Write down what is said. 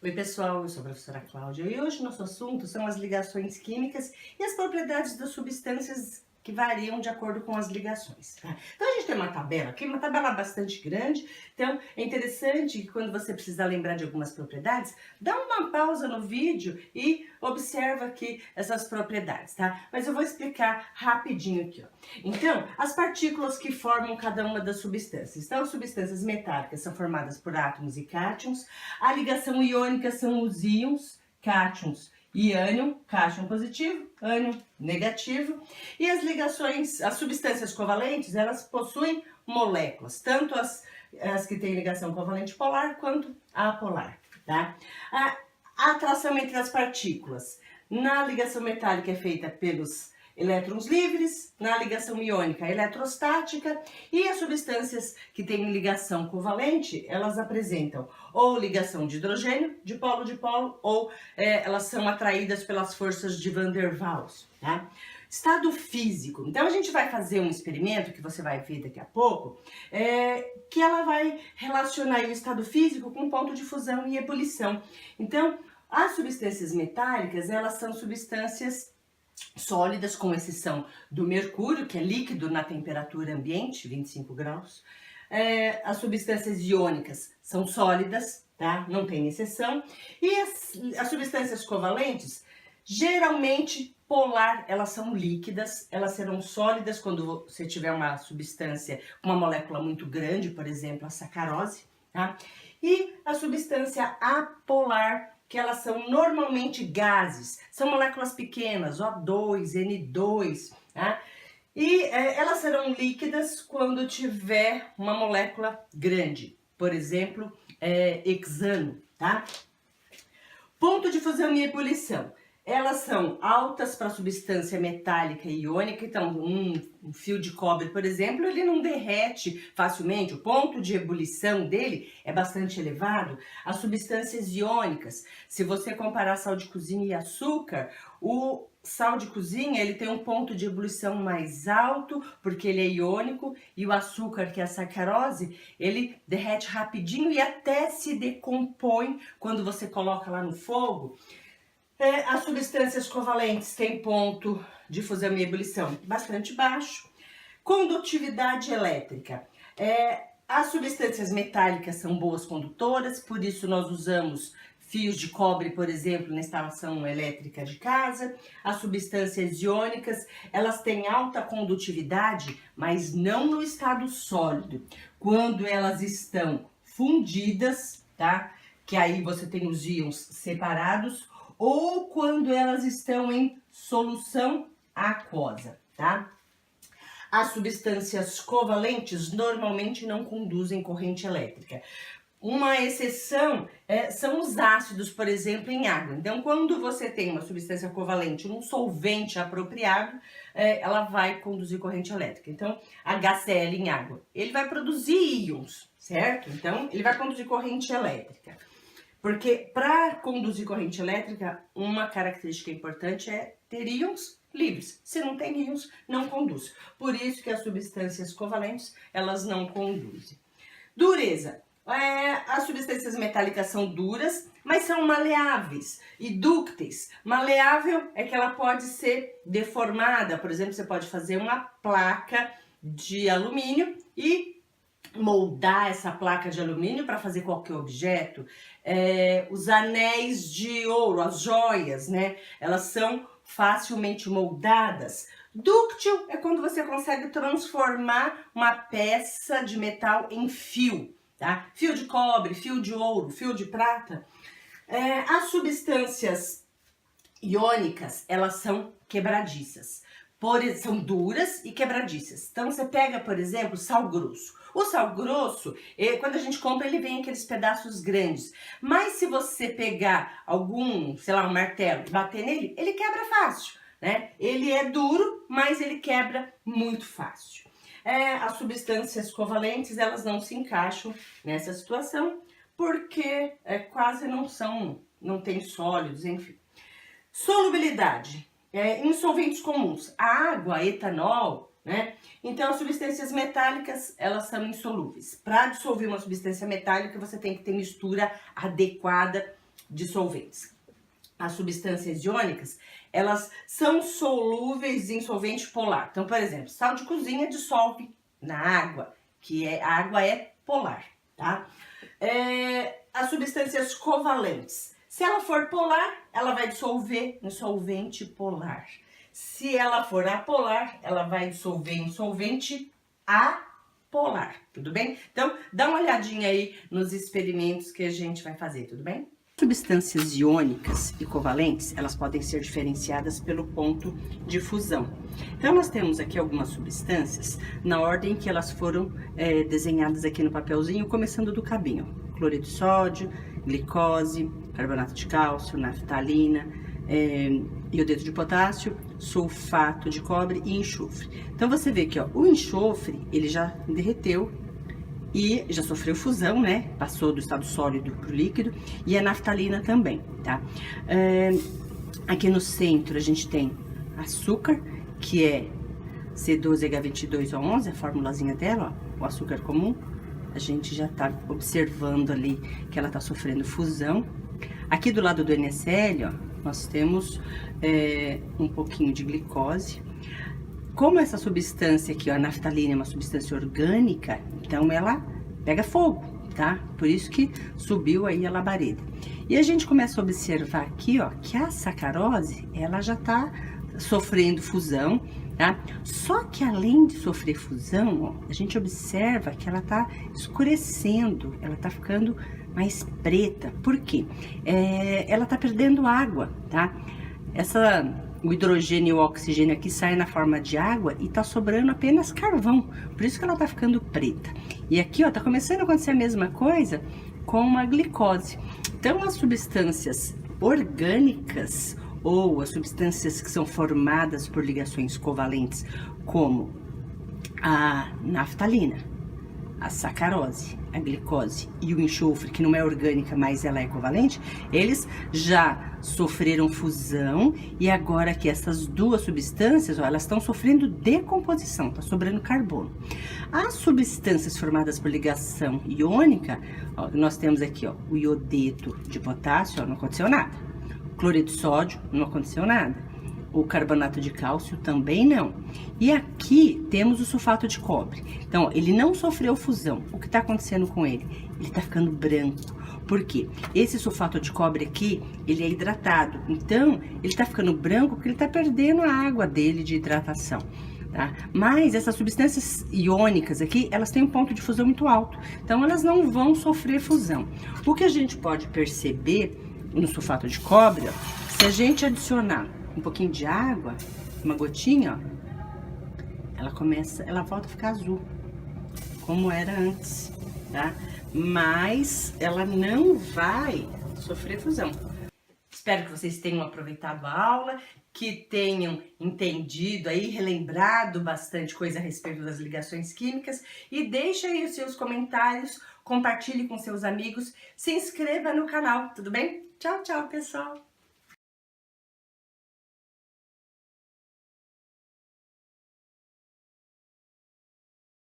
Oi pessoal, eu sou a professora Cláudia e hoje nosso assunto são as ligações químicas e as propriedades das substâncias que variam de acordo com as ligações. Tá? Então a gente tem uma tabela aqui, uma tabela bastante grande, então é interessante que quando você precisar lembrar de algumas propriedades, dá uma pausa no vídeo e observa aqui essas propriedades, tá? Mas eu vou explicar rapidinho aqui, ó. Então, as partículas que formam cada uma das substâncias. Então, as substâncias metálicas são formadas por átomos e cátions. A ligação iônica são os íons, cátions e ânion, cátion positivo, ânion negativo. E as ligações, as substâncias covalentes, elas possuem moléculas, tanto as que têm ligação covalente polar quanto apolar, tá? A atração entre as partículas. Na ligação metálica é feita pelos elétrons livres, na ligação iônica eletrostática, e as substâncias que têm ligação covalente, elas apresentam ou ligação de hidrogênio, de polo, ou elas são atraídas pelas forças de Van der Waals, tá? Estado físico. Então a gente vai fazer um experimento que você vai ver daqui a pouco, que ela vai relacionar o estado físico com ponto de fusão e ebulição. Então, as substâncias metálicas, elas são substâncias sólidas, com exceção do mercúrio, que é líquido na temperatura ambiente, 25 graus. As substâncias iônicas são sólidas, tá? Não tem exceção. E as substâncias covalentes, geralmente polar, elas são líquidas, elas serão sólidas quando você tiver uma substância, uma molécula muito grande, por exemplo, a sacarose, tá? E a substância apolar, que elas são normalmente gases, são moléculas pequenas, O2, N2, tá? E elas serão líquidas quando tiver uma molécula grande, por exemplo, hexano, tá? Ponto de fusão e ebulição. Elas são altas para substância metálica e iônica, então um fio de cobre, por exemplo, ele não derrete facilmente, o ponto de ebulição dele é bastante elevado. As substâncias iônicas, se você comparar sal de cozinha e açúcar, o sal de cozinha ele tem um ponto de ebulição mais alto, porque ele é iônico, e o açúcar, que é a sacarose, ele derrete rapidinho e até se decompõe quando você coloca lá no fogo. As substâncias covalentes têm ponto de fusão e ebulição bastante baixo. Condutividade elétrica. As substâncias metálicas são boas condutoras, por isso nós usamos fios de cobre, por exemplo, na instalação elétrica de casa. As substâncias iônicas, elas têm alta condutividade, mas não no estado sólido. Quando elas estão fundidas, tá? Que aí você tem os íons separados, ou quando elas estão em solução aquosa, tá? As substâncias covalentes normalmente não conduzem corrente elétrica. Uma exceção são os ácidos, por exemplo, em água. Então, quando você tem uma substância covalente num solvente apropriado, ela vai conduzir corrente elétrica. Então, HCl em água, ele vai produzir íons, certo? Então, ele vai conduzir corrente elétrica. Porque para conduzir corrente elétrica, uma característica importante é ter íons livres. Se não tem íons, não conduz. Por isso que as substâncias covalentes, elas não conduzem. Dureza. As substâncias metálicas são duras, mas são maleáveis e dúcteis. Maleável é que ela pode ser deformada. Por exemplo, você pode fazer uma placa de alumínio e moldar essa placa de alumínio para fazer qualquer objeto. Os anéis de ouro, as joias, né? Elas são facilmente moldadas. Dúctil é quando você consegue transformar uma peça de metal em fio, tá? Fio de cobre, fio de ouro, fio de prata. As substâncias iônicas, elas são quebradiças. São duras e quebradiças. Então, você pega, por exemplo, sal grosso. O sal grosso, quando a gente compra, ele vem aqueles pedaços grandes. Mas se você pegar algum, sei lá, um martelo e bater nele, ele quebra fácil, né? Ele é duro, mas ele quebra muito fácil. As substâncias covalentes, elas não se encaixam nessa situação, porque quase não tem sólidos, enfim. Solubilidade. Em solventes comuns, a água, etanol, né? Então, as substâncias metálicas, elas são insolúveis. Para dissolver uma substância metálica, você tem que ter mistura adequada dissolventes. As substâncias iônicas, elas são solúveis em solvente polar. Então, por exemplo, sal de cozinha dissolve na água, a água é polar, tá? As substâncias covalentes, se ela for polar, ela vai dissolver em solvente polar. Se ela for apolar, ela vai dissolver em solvente apolar, tudo bem? Então, dá uma olhadinha aí nos experimentos que a gente vai fazer, tudo bem? Substâncias iônicas e covalentes, elas podem ser diferenciadas pelo ponto de fusão. Então, nós temos aqui algumas substâncias na ordem que elas foram desenhadas aqui no papelzinho, começando do cabinho. Cloreto de sódio, glicose, carbonato de cálcio, naftalina, iodeto de potássio, sulfato de cobre e enxofre. Então, você vê que ó, o enxofre, ele já derreteu e já sofreu fusão, né? Passou do estado sólido para o líquido, e a naftalina também, tá? Aqui no centro a gente tem açúcar, que é C12H22O11, a formulazinha dela, ó, o açúcar comum. A gente já tá observando ali que ela tá sofrendo fusão. Aqui do lado do NaCl, ó, nós temos um pouquinho de glicose. Como essa substância aqui, ó, a naftalina, é uma substância orgânica, então ela pega fogo, tá? Por isso que subiu aí a labareda. E a gente começa a observar aqui, ó, que a sacarose, ela já tá sofrendo fusão, tá? Só que além de sofrer fusão, ó, a gente observa que ela tá escurecendo, ela tá ficando mais preta. Por quê? Ela tá perdendo água, tá? O hidrogênio e o oxigênio aqui saem na forma de água e tá sobrando apenas carvão. Por isso que ela tá ficando preta. E aqui, ó, tá começando a acontecer a mesma coisa com a glicose. Então, as substâncias orgânicas ou as substâncias que são formadas por ligações covalentes, como a naftalina, a sacarose, a glicose e o enxofre, que não é orgânica, mas ela é covalente, eles já sofreram fusão e agora que essas duas substâncias, ó, elas estão sofrendo decomposição, tá sobrando carbono. As substâncias formadas por ligação iônica, ó, nós temos aqui, ó, o iodeto de potássio, ó, não aconteceu nada. O cloreto de sódio, não aconteceu nada. O carbonato de cálcio também não. E aqui temos o sulfato de cobre. Então, ele não sofreu fusão. O que está acontecendo com ele? Ele está ficando branco. Por quê? Esse sulfato de cobre aqui, ele é hidratado. Então, ele está ficando branco porque ele está perdendo a água dele de hidratação. Tá? Mas essas substâncias iônicas aqui, elas têm um ponto de fusão muito alto. Então, elas não vão sofrer fusão. O que a gente pode perceber no sulfato de cobre, ó, se a gente adicionar um pouquinho de água, uma gotinha, ó, ela volta a ficar azul, como era antes, tá? Mas ela não vai sofrer fusão. Espero que vocês tenham aproveitado a aula, que tenham entendido aí, relembrado bastante coisa a respeito das ligações químicas, e deixe aí os seus comentários, compartilhe com seus amigos, se inscreva no canal, tudo bem? Tchau, tchau, pessoal!